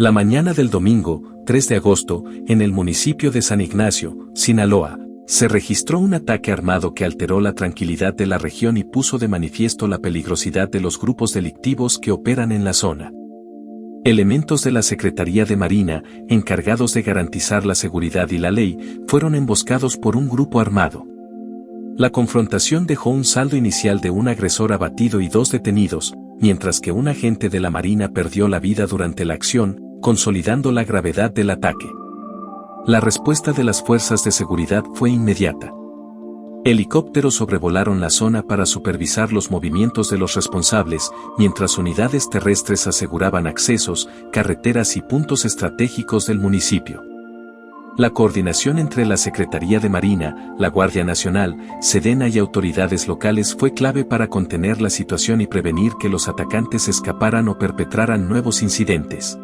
La mañana del domingo, 3 de agosto, en el municipio de San Ignacio, Sinaloa, se registró un ataque armado que alteró la tranquilidad de la región y puso de manifiesto la peligrosidad de los grupos delictivos que operan en la zona. Elementos de la Secretaría de Marina, encargados de garantizar la seguridad y la ley, fueron emboscados por un grupo armado. La confrontación dejó un saldo inicial de un agresor abatido y 2 detenidos, mientras que un agente de la Marina perdió la vida durante la acción, consolidando la gravedad del ataque. La respuesta de las fuerzas de seguridad fue inmediata. Helicópteros sobrevolaron la zona para supervisar los movimientos de los responsables, mientras unidades terrestres aseguraban accesos, carreteras y puntos estratégicos del municipio. La coordinación entre la Secretaría de Marina, la Guardia Nacional, Sedena y autoridades locales fue clave para contener la situación y prevenir que los atacantes escaparan o perpetraran nuevos incidentes.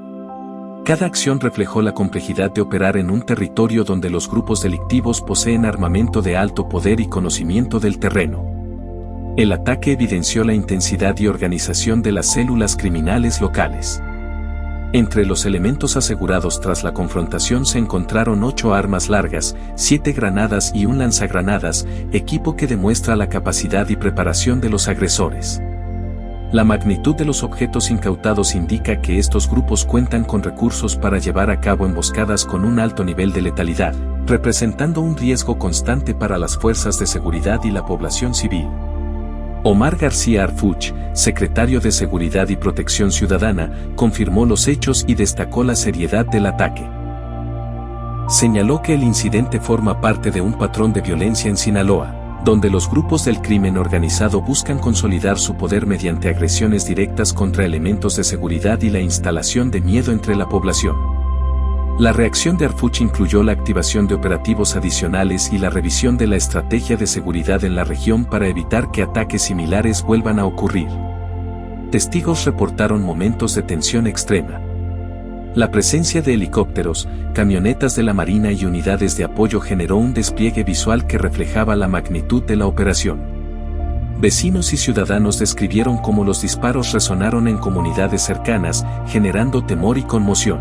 Cada acción reflejó la complejidad de operar en un territorio donde los grupos delictivos poseen armamento de alto poder y conocimiento del terreno. El ataque evidenció la intensidad y organización de las células criminales locales. Entre los elementos asegurados tras la confrontación se encontraron 8 armas largas, 7 granadas y un lanzagranadas, equipo que demuestra la capacidad y preparación de los agresores. La magnitud de los objetos incautados indica que estos grupos cuentan con recursos para llevar a cabo emboscadas con un alto nivel de letalidad, representando un riesgo constante para las fuerzas de seguridad y la población civil. Omar García Arfuch, secretario de Seguridad y Protección Ciudadana, confirmó los hechos y destacó la seriedad del ataque. Señaló que el incidente forma parte de un patrón de violencia en Sinaloa, donde los grupos del crimen organizado buscan consolidar su poder mediante agresiones directas contra elementos de seguridad y la instalación de miedo entre la población. La reacción de Arfuch incluyó la activación de operativos adicionales y la revisión de la estrategia de seguridad en la región para evitar que ataques similares vuelvan a ocurrir. Testigos reportaron momentos de tensión extrema. La presencia de helicópteros, camionetas de la Marina y unidades de apoyo generó un despliegue visual que reflejaba la magnitud de la operación. Vecinos y ciudadanos describieron cómo los disparos resonaron en comunidades cercanas, generando temor y conmoción.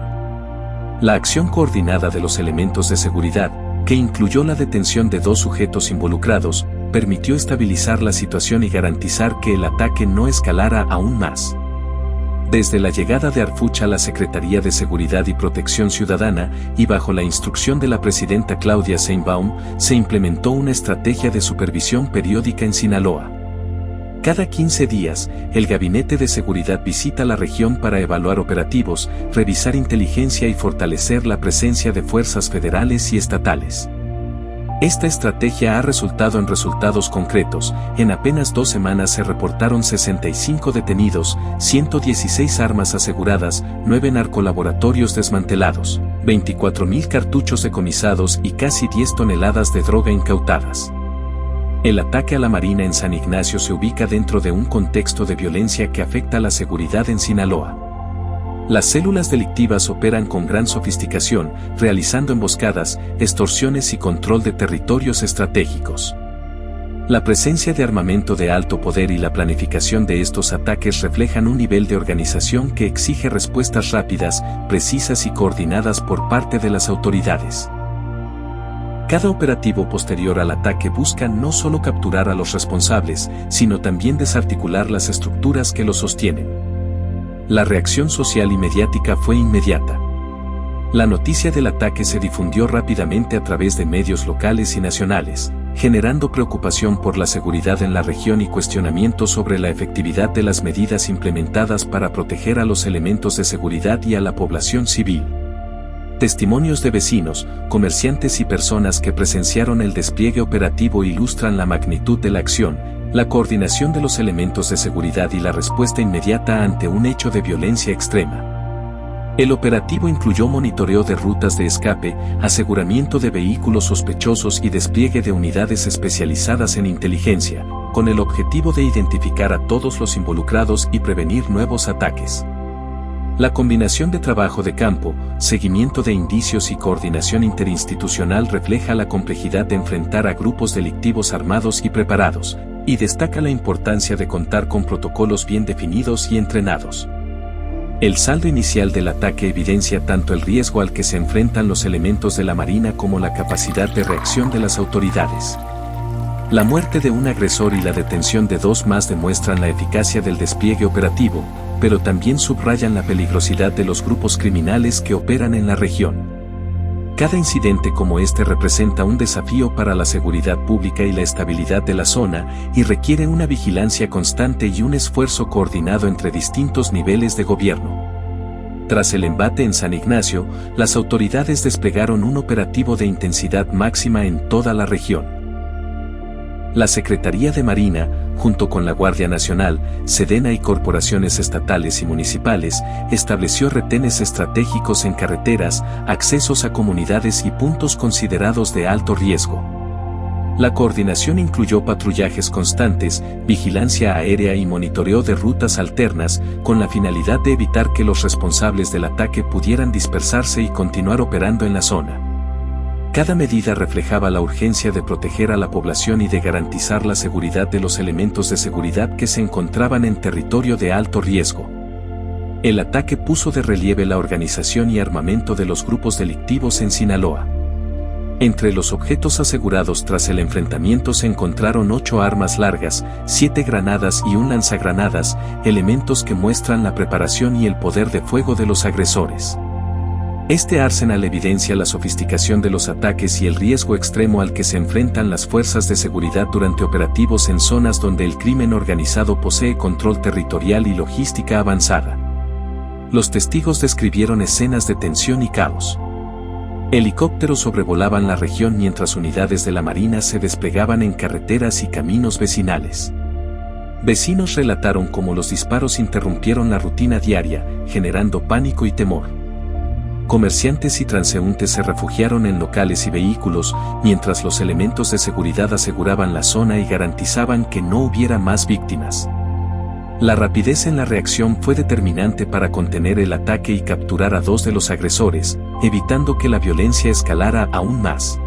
La acción coordinada de los elementos de seguridad, que incluyó la detención de 2 sujetos involucrados, permitió estabilizar la situación y garantizar que el ataque no escalara aún más. Desde la llegada de Arfuch a la Secretaría de Seguridad y Protección Ciudadana, y bajo la instrucción de la presidenta Claudia Sheinbaum, se implementó una estrategia de supervisión periódica en Sinaloa. Cada 15 días, el Gabinete de Seguridad visita la región para evaluar operativos, revisar inteligencia y fortalecer la presencia de fuerzas federales y estatales. Esta estrategia ha resultado en resultados concretos. En apenas 2 semanas se reportaron 65 detenidos, 116 armas aseguradas, 9 narcolaboratorios desmantelados, 24.000 cartuchos decomisados y casi 10 toneladas de droga incautadas. El ataque a la Marina en San Ignacio se ubica dentro de un contexto de violencia que afecta a la seguridad en Sinaloa. Las células delictivas operan con gran sofisticación, realizando emboscadas, extorsiones y control de territorios estratégicos. La presencia de armamento de alto poder y la planificación de estos ataques reflejan un nivel de organización que exige respuestas rápidas, precisas y coordinadas por parte de las autoridades. Cada operativo posterior al ataque busca no solo capturar a los responsables, sino también desarticular las estructuras que los sostienen. La reacción social y mediática fue inmediata. La noticia del ataque se difundió rápidamente a través de medios locales y nacionales, generando preocupación por la seguridad en la región y cuestionamientos sobre la efectividad de las medidas implementadas para proteger a los elementos de seguridad y a la población civil. Testimonios de vecinos, comerciantes y personas que presenciaron el despliegue operativo ilustran la magnitud de la acción, la coordinación de los elementos de seguridad y la respuesta inmediata ante un hecho de violencia extrema. El operativo incluyó monitoreo de rutas de escape, aseguramiento de vehículos sospechosos y despliegue de unidades especializadas en inteligencia, con el objetivo de identificar a todos los involucrados y prevenir nuevos ataques. La combinación de trabajo de campo, seguimiento de indicios y coordinación interinstitucional refleja la complejidad de enfrentar a grupos delictivos armados y preparados, y destaca la importancia de contar con protocolos bien definidos y entrenados. El saldo inicial del ataque evidencia tanto el riesgo al que se enfrentan los elementos de la Marina como la capacidad de reacción de las autoridades. La muerte de un agresor y la detención de 2 más demuestran la eficacia del despliegue operativo, pero también subrayan la peligrosidad de los grupos criminales que operan en la región. Cada incidente como este representa un desafío para la seguridad pública y la estabilidad de la zona, y requiere una vigilancia constante y un esfuerzo coordinado entre distintos niveles de gobierno. Tras el embate en San Ignacio, las autoridades desplegaron un operativo de intensidad máxima en toda la región. La Secretaría de Marina, junto con la Guardia Nacional, Sedena y corporaciones estatales y municipales, estableció retenes estratégicos en carreteras, accesos a comunidades y puntos considerados de alto riesgo. La coordinación incluyó patrullajes constantes, vigilancia aérea y monitoreo de rutas alternas, con la finalidad de evitar que los responsables del ataque pudieran dispersarse y continuar operando en la zona. Cada medida reflejaba la urgencia de proteger a la población y de garantizar la seguridad de los elementos de seguridad que se encontraban en territorio de alto riesgo. El ataque puso de relieve la organización y armamento de los grupos delictivos en Sinaloa. Entre los objetos asegurados tras el enfrentamiento se encontraron 8 armas largas, 7 granadas y un lanzagranadas, elementos que muestran la preparación y el poder de fuego de los agresores. Este arsenal evidencia la sofisticación de los ataques y el riesgo extremo al que se enfrentan las fuerzas de seguridad durante operativos en zonas donde el crimen organizado posee control territorial y logística avanzada. Los testigos describieron escenas de tensión y caos. Helicópteros sobrevolaban la región mientras unidades de la Marina se desplegaban en carreteras y caminos vecinales. Vecinos relataron cómo los disparos interrumpieron la rutina diaria, generando pánico y temor. Comerciantes y transeúntes se refugiaron en locales y vehículos, mientras los elementos de seguridad aseguraban la zona y garantizaban que no hubiera más víctimas. La rapidez en la reacción fue determinante para contener el ataque y capturar a 2 de los agresores, evitando que la violencia escalara aún más.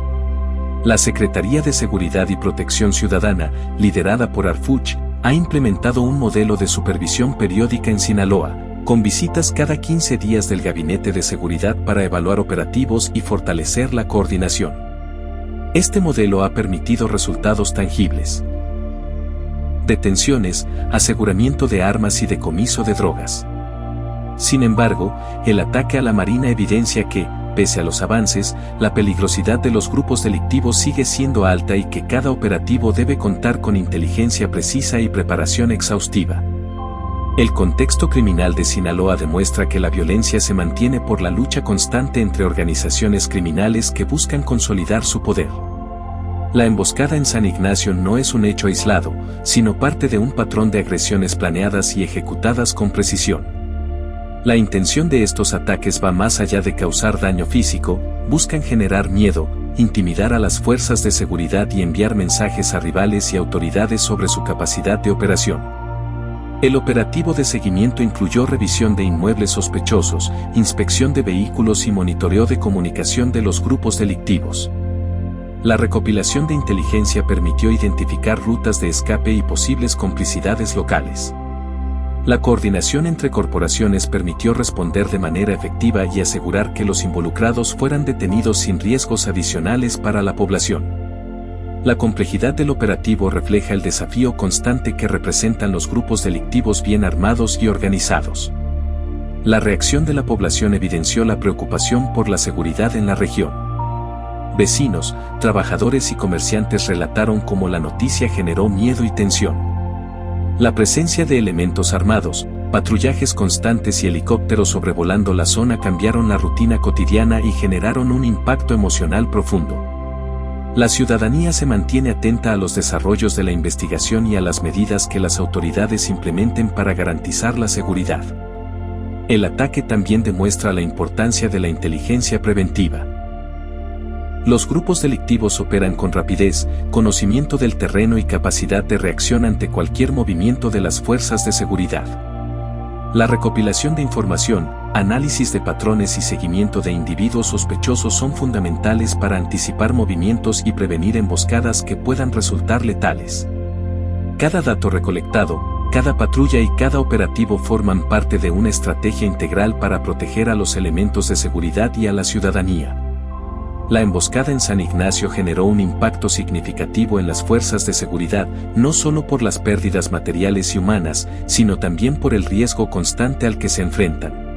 La Secretaría de Seguridad y Protección Ciudadana, liderada por Arfuch, ha implementado un modelo de supervisión periódica en Sinaloa, con visitas cada 15 días del Gabinete de Seguridad para evaluar operativos y fortalecer la coordinación. Este modelo ha permitido resultados tangibles: detenciones, aseguramiento de armas y decomiso de drogas. Sin embargo, el ataque a la Marina evidencia que, pese a los avances, la peligrosidad de los grupos delictivos sigue siendo alta y que cada operativo debe contar con inteligencia precisa y preparación exhaustiva. El contexto criminal de Sinaloa demuestra que la violencia se mantiene por la lucha constante entre organizaciones criminales que buscan consolidar su poder. La emboscada en San Ignacio no es un hecho aislado, sino parte de un patrón de agresiones planeadas y ejecutadas con precisión. La intención de estos ataques va más allá de causar daño físico, buscan generar miedo, intimidar a las fuerzas de seguridad y enviar mensajes a rivales y autoridades sobre su capacidad de operación. El operativo de seguimiento incluyó revisión de inmuebles sospechosos, inspección de vehículos y monitoreo de comunicación de los grupos delictivos. La recopilación de inteligencia permitió identificar rutas de escape y posibles complicidades locales. La coordinación entre corporaciones permitió responder de manera efectiva y asegurar que los involucrados fueran detenidos sin riesgos adicionales para la población. La complejidad del operativo refleja el desafío constante que representan los grupos delictivos bien armados y organizados. La reacción de la población evidenció la preocupación por la seguridad en la región. Vecinos, trabajadores y comerciantes relataron cómo la noticia generó miedo y tensión. La presencia de elementos armados, patrullajes constantes y helicópteros sobrevolando la zona cambiaron la rutina cotidiana y generaron un impacto emocional profundo. La ciudadanía se mantiene atenta a los desarrollos de la investigación y a las medidas que las autoridades implementen para garantizar la seguridad. El ataque también demuestra la importancia de la inteligencia preventiva. Los grupos delictivos operan con rapidez, conocimiento del terreno y capacidad de reacción ante cualquier movimiento de las fuerzas de seguridad. La recopilación de información, análisis de patrones y seguimiento de individuos sospechosos son fundamentales para anticipar movimientos y prevenir emboscadas que puedan resultar letales. Cada dato recolectado, Cada patrulla y cada operativo forman parte de una estrategia integral para proteger a los elementos de seguridad y a la ciudadanía. La emboscada en San Ignacio generó un impacto significativo en las fuerzas de seguridad, no solo por las pérdidas materiales y humanas, sino también por el riesgo constante al que se enfrentan.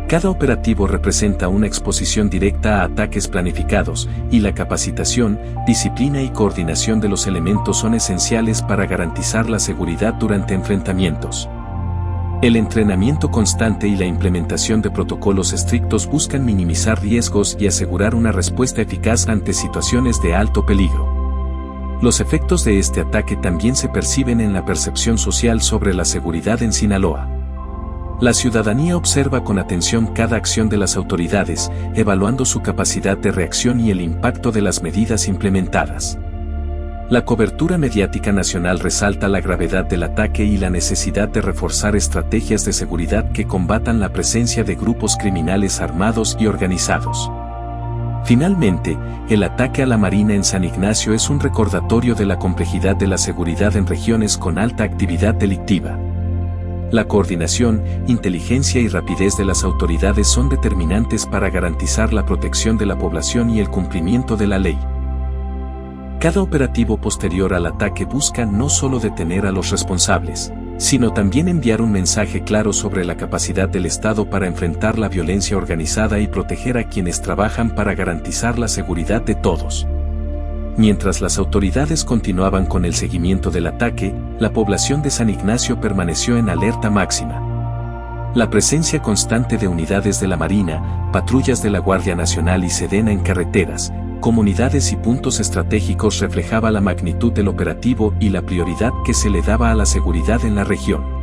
Cada operativo representa una exposición directa a ataques planificados, y la capacitación, disciplina y coordinación de los elementos son esenciales para garantizar la seguridad durante enfrentamientos. El entrenamiento constante y la implementación de protocolos estrictos buscan minimizar riesgos y asegurar una respuesta eficaz ante situaciones de alto peligro. Los efectos de este ataque también se perciben en la percepción social sobre la seguridad en Sinaloa. La ciudadanía observa con atención cada acción de las autoridades, evaluando su capacidad de reacción y el impacto de las medidas implementadas. La cobertura mediática nacional resalta la gravedad del ataque y la necesidad de reforzar estrategias de seguridad que combatan la presencia de grupos criminales armados y organizados. Finalmente, el ataque a la Marina en San Ignacio es un recordatorio de la complejidad de la seguridad en regiones con alta actividad delictiva. La coordinación, inteligencia y rapidez de las autoridades son determinantes para garantizar la protección de la población y el cumplimiento de la ley. Cada operativo posterior al ataque busca no solo detener a los responsables, sino también enviar un mensaje claro sobre la capacidad del Estado para enfrentar la violencia organizada y proteger a quienes trabajan para garantizar la seguridad de todos. Mientras las autoridades continuaban con el seguimiento del ataque, la población de San Ignacio permaneció en alerta máxima. La presencia constante de unidades de la Marina, patrullas de la Guardia Nacional y Sedena en carreteras, comunidades y puntos estratégicos reflejaba la magnitud del operativo y la prioridad que se le daba a la seguridad en la región.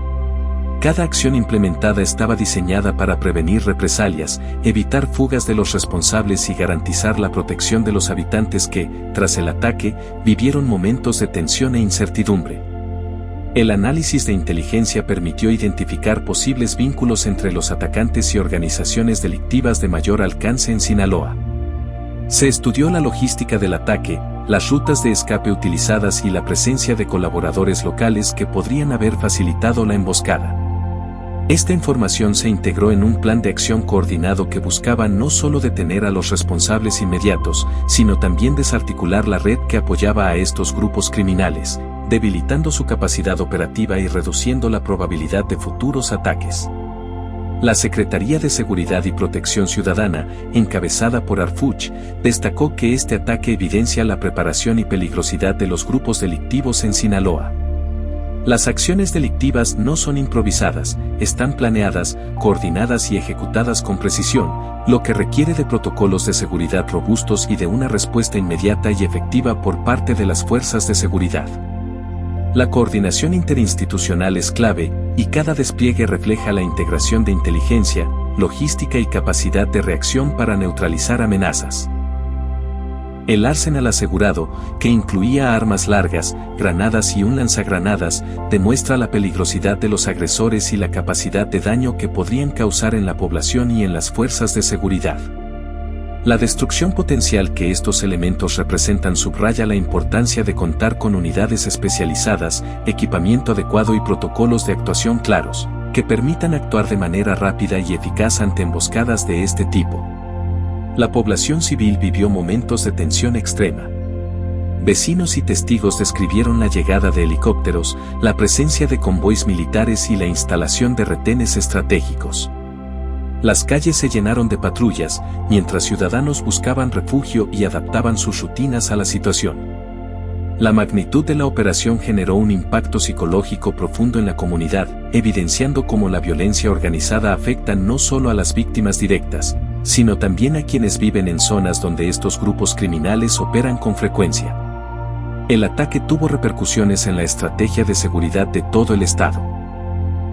Cada acción implementada estaba diseñada para prevenir represalias, evitar fugas de los responsables y garantizar la protección de los habitantes que, tras el ataque, vivieron momentos de tensión e incertidumbre. El análisis de inteligencia permitió identificar posibles vínculos entre los atacantes y organizaciones delictivas de mayor alcance en Sinaloa. Se estudió la logística del ataque, las rutas de escape utilizadas y la presencia de colaboradores locales que podrían haber facilitado la emboscada. Esta información se integró en un plan de acción coordinado que buscaba no solo detener a los responsables inmediatos, sino también desarticular la red que apoyaba a estos grupos criminales, debilitando su capacidad operativa y reduciendo la probabilidad de futuros ataques. La Secretaría de Seguridad y Protección Ciudadana, encabezada por Arfuch, destacó que este ataque evidencia la preparación y peligrosidad de los grupos delictivos en Sinaloa. Las acciones delictivas no son improvisadas, están planeadas, coordinadas y ejecutadas con precisión, lo que requiere de protocolos de seguridad robustos y de una respuesta inmediata y efectiva por parte de las fuerzas de seguridad. La coordinación interinstitucional es clave, y cada despliegue refleja la integración de inteligencia, logística y capacidad de reacción para neutralizar amenazas. El arsenal asegurado, que incluía armas largas, granadas y un lanzagranadas, demuestra la peligrosidad de los agresores y la capacidad de daño que podrían causar en la población y en las fuerzas de seguridad. La destrucción potencial que estos elementos representan subraya la importancia de contar con unidades especializadas, equipamiento adecuado y protocolos de actuación claros, que permitan actuar de manera rápida y eficaz ante emboscadas de este tipo. La población civil vivió momentos de tensión extrema. Vecinos y testigos describieron la llegada de helicópteros, la presencia de convoys militares y la instalación de retenes estratégicos. Las calles se llenaron de patrullas, mientras ciudadanos buscaban refugio y adaptaban sus rutinas a la situación. La magnitud de la operación generó un impacto psicológico profundo en la comunidad, evidenciando cómo la violencia organizada afecta no solo a las víctimas directas, sino también a quienes viven en zonas donde estos grupos criminales operan con frecuencia. El ataque tuvo repercusiones en la estrategia de seguridad de todo el estado.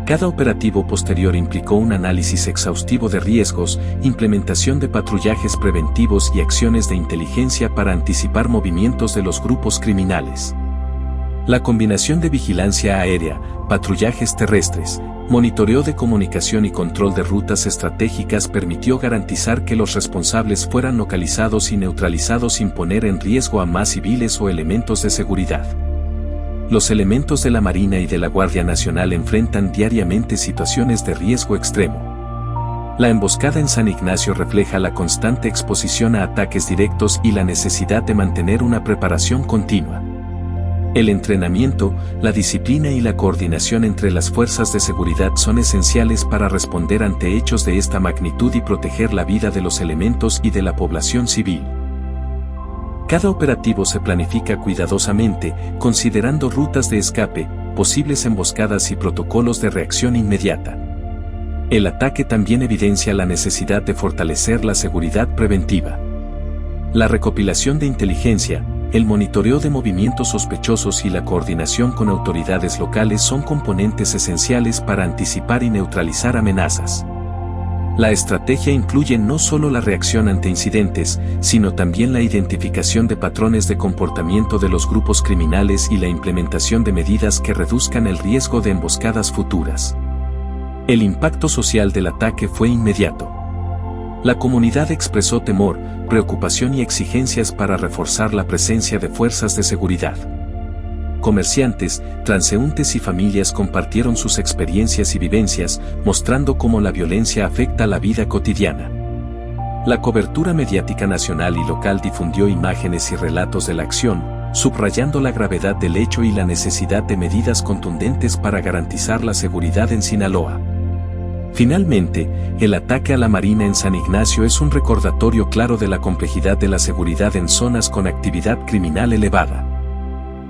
Cada operativo posterior implicó un análisis exhaustivo de riesgos, implementación de patrullajes preventivos y acciones de inteligencia para anticipar movimientos de los grupos criminales. La combinación de vigilancia aérea, patrullajes terrestres, monitoreo de comunicación y control de rutas estratégicas permitió garantizar que los responsables fueran localizados y neutralizados sin poner en riesgo a más civiles o elementos de seguridad. los elementos de la Marina y de la Guardia Nacional enfrentan diariamente situaciones de riesgo extremo. La emboscada en San Ignacio refleja la constante exposición a ataques directos y la necesidad de mantener una preparación continua. El entrenamiento, la disciplina y la coordinación entre las fuerzas de seguridad son esenciales para responder ante hechos de esta magnitud y proteger la vida de los elementos y de la población civil. Cada operativo se planifica cuidadosamente, considerando rutas de escape, posibles emboscadas y protocolos de reacción inmediata. El ataque también evidencia la necesidad de fortalecer la seguridad preventiva. La recopilación de inteligencia, el monitoreo de movimientos sospechosos y la coordinación con autoridades locales son componentes esenciales para anticipar y neutralizar amenazas. La estrategia incluye no solo la reacción ante incidentes, sino también la identificación de patrones de comportamiento de los grupos criminales y la implementación de medidas que reduzcan el riesgo de emboscadas futuras. El impacto social del ataque fue inmediato. La comunidad expresó temor, preocupación y exigencias para reforzar la presencia de fuerzas de seguridad. Comerciantes, transeúntes y familias compartieron sus experiencias y vivencias, mostrando cómo la violencia afecta la vida cotidiana. La cobertura mediática nacional y local difundió imágenes y relatos de la acción, subrayando la gravedad del hecho y la necesidad de medidas contundentes para garantizar la seguridad en Sinaloa. Finalmente, el ataque a la Marina en San Ignacio es un recordatorio claro de la complejidad de la seguridad en zonas con actividad criminal elevada.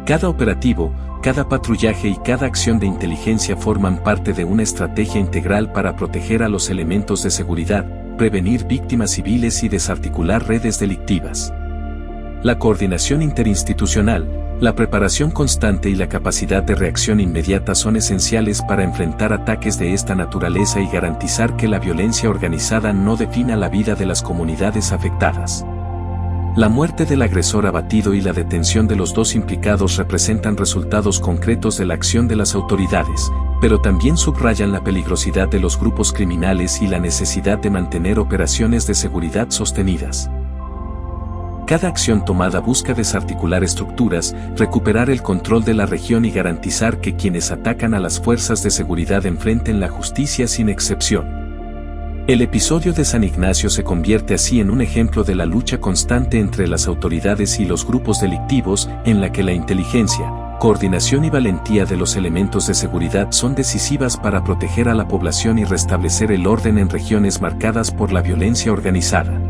Cada operativo, cada patrullaje y cada acción de inteligencia forman parte de una estrategia integral para proteger a los elementos de seguridad, prevenir víctimas civiles y desarticular redes delictivas. La coordinación interinstitucional, la preparación constante y la capacidad de reacción inmediata son esenciales para enfrentar ataques de esta naturaleza y garantizar que la violencia organizada no defina la vida de las comunidades afectadas. La muerte del agresor abatido y la detención de los dos implicados representan resultados concretos de la acción de las autoridades, pero también subrayan la peligrosidad de los grupos criminales y la necesidad de mantener operaciones de seguridad sostenidas. Cada acción tomada busca desarticular estructuras, recuperar el control de la región y garantizar que quienes atacan a las fuerzas de seguridad enfrenten la justicia sin excepción. El episodio de San Ignacio se convierte así en un ejemplo de la lucha constante entre las autoridades y los grupos delictivos, en la que la inteligencia, coordinación y valentía de los elementos de seguridad son decisivas para proteger a la población y restablecer el orden en regiones marcadas por la violencia organizada.